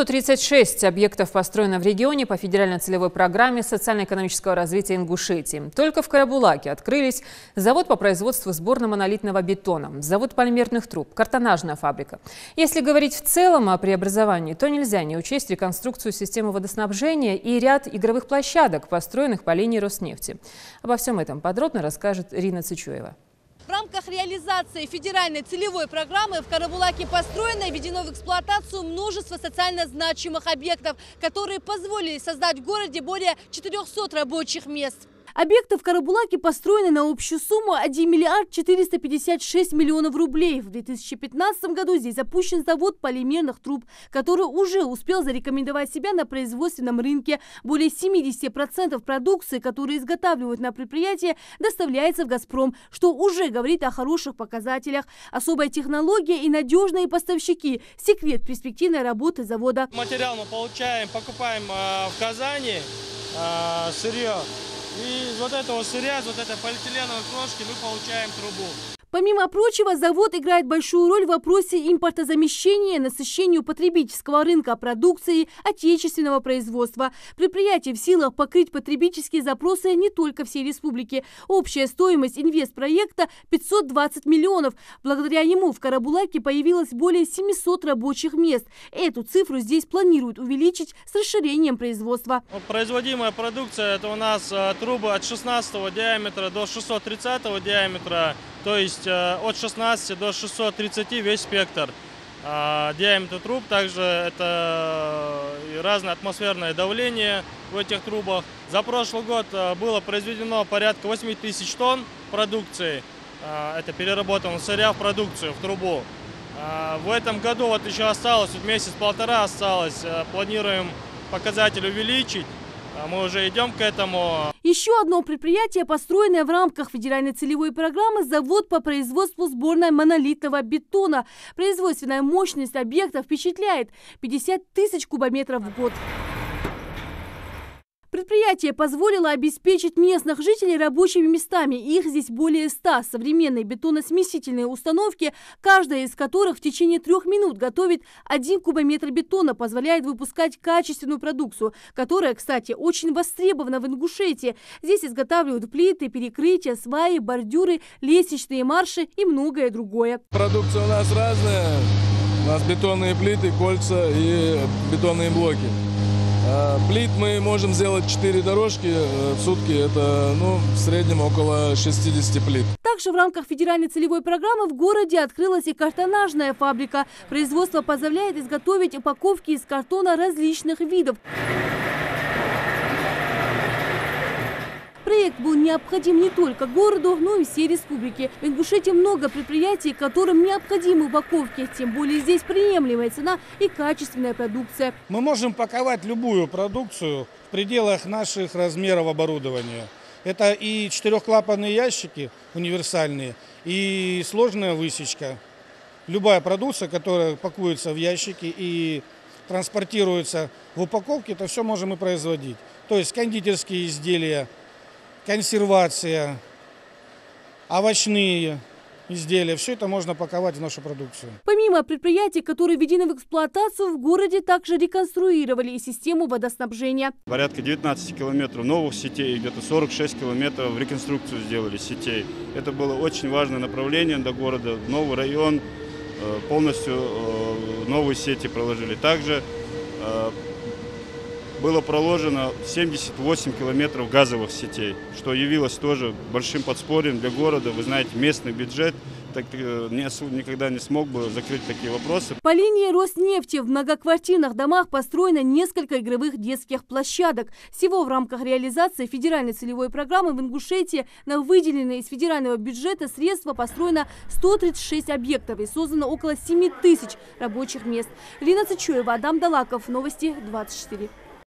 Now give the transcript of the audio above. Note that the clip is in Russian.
136 объектов построено в регионе по федеральной целевой программе социально-экономического развития Ингушетии. Только в Карабулаке открылись завод по производству сборно-монолитного бетона, завод полимерных труб, картонажная фабрика. Если говорить в целом о преобразовании, то нельзя не учесть реконструкцию системы водоснабжения и ряд игровых площадок, построенных по линии Роснефти. Обо всем этом подробно расскажет Рина Цичуева. В рамках реализации федеральной целевой программы в Карабулаке построено и введено в эксплуатацию множество социально значимых объектов, которые позволили создать в городе более 400 рабочих мест. Объекты в Карабулаке построены на общую сумму 1 миллиард 456 миллионов рублей. В 2015 году здесь запущен завод полимерных труб, который уже успел зарекомендовать себя на производственном рынке. Более 70% продукции, которую изготавливают на предприятии, доставляется в «Газпром», что уже говорит о хороших показателях. Особая технология и надежные поставщики – секрет перспективной работы завода. Материал мы покупаем в Казани, сырье. И из вот этого сырья, из вот этой полиэтиленовой крошки мы получаем трубу. Помимо прочего, завод играет большую роль в вопросе импортозамещения, насыщению потребительского рынка продукции отечественного производства. Предприятие в силах покрыть потребительские запросы не только всей республики. Общая стоимость инвестпроекта – 520 миллионов. Благодаря ему в Карабулаке появилось более 700 рабочих мест. Эту цифру здесь планируют увеличить с расширением производства. Производимая продукция – это у нас трубы от 16 диаметра до 630 диаметра. То есть от 16 до 630 весь спектр диаметра труб. Также это разное атмосферное давление в этих трубах. За прошлый год было произведено порядка 8 тысяч тонн продукции. Это переработанного сырья в продукцию, в трубу. В этом году вот еще осталось, месяц-полтора осталось. Планируем показатель увеличить. Мы уже идем к этому. Еще одно предприятие, построенное в рамках федеральной целевой программы, завод по производству сборно-монолитного бетона. Производственная мощность объекта впечатляет – 50 тысяч кубометров в год. Предприятие позволило обеспечить местных жителей рабочими местами. Их здесь более 100. Современные бетоносмесительные установки, каждая из которых в течение 3 минут готовит 1 кубометр бетона, позволяет выпускать качественную продукцию, которая, кстати, очень востребована в Ингушетии. Здесь изготавливают плиты, перекрытия, сваи, бордюры, лестничные марши и многое другое. Продукция у нас разная. У нас бетонные плиты, кольца и бетонные блоки. Плит мы можем сделать 4 дорожки в сутки, это в среднем около 60 плит. Также в рамках федеральной целевой программы в городе открылась и картонажная фабрика. Производство позволяет изготовить упаковки из картона различных видов. Проект был необходим не только городу, но и всей республике. В Ингушетии много предприятий, которым необходимы упаковки. Тем более здесь приемлемая цена и качественная продукция. Мы можем паковать любую продукцию в пределах наших размеров оборудования. Это и 4-клапанные ящики универсальные, и сложная высечка. Любая продукция, которая пакуется в ящики и транспортируется в упаковке, это все можем и производить. То есть кондитерские изделия, консервация, овощные изделия. Все это можно паковать в нашу продукцию. Помимо предприятий, которые введены в эксплуатацию, в городе также реконструировали и систему водоснабжения. Порядка 19 километров новых сетей, где-то 46 километров реконструкцию сделали сетей. Это было очень важное направление для города. Новый район, полностью новые сети проложили. Также было проложено 78 километров газовых сетей, что явилось тоже большим подспорьем для города. Вы знаете, местный бюджет никогда не смог бы закрыть такие вопросы. По линии Роснефти в многоквартирных домах построено несколько игровых детских площадок. Всего в рамках реализации федеральной целевой программы в Ингушетии на выделенные из федерального бюджета средства построено 136 объектов и создано около 7 тысяч рабочих мест. Рина Цичуева, Адам Далаков, Новости 24.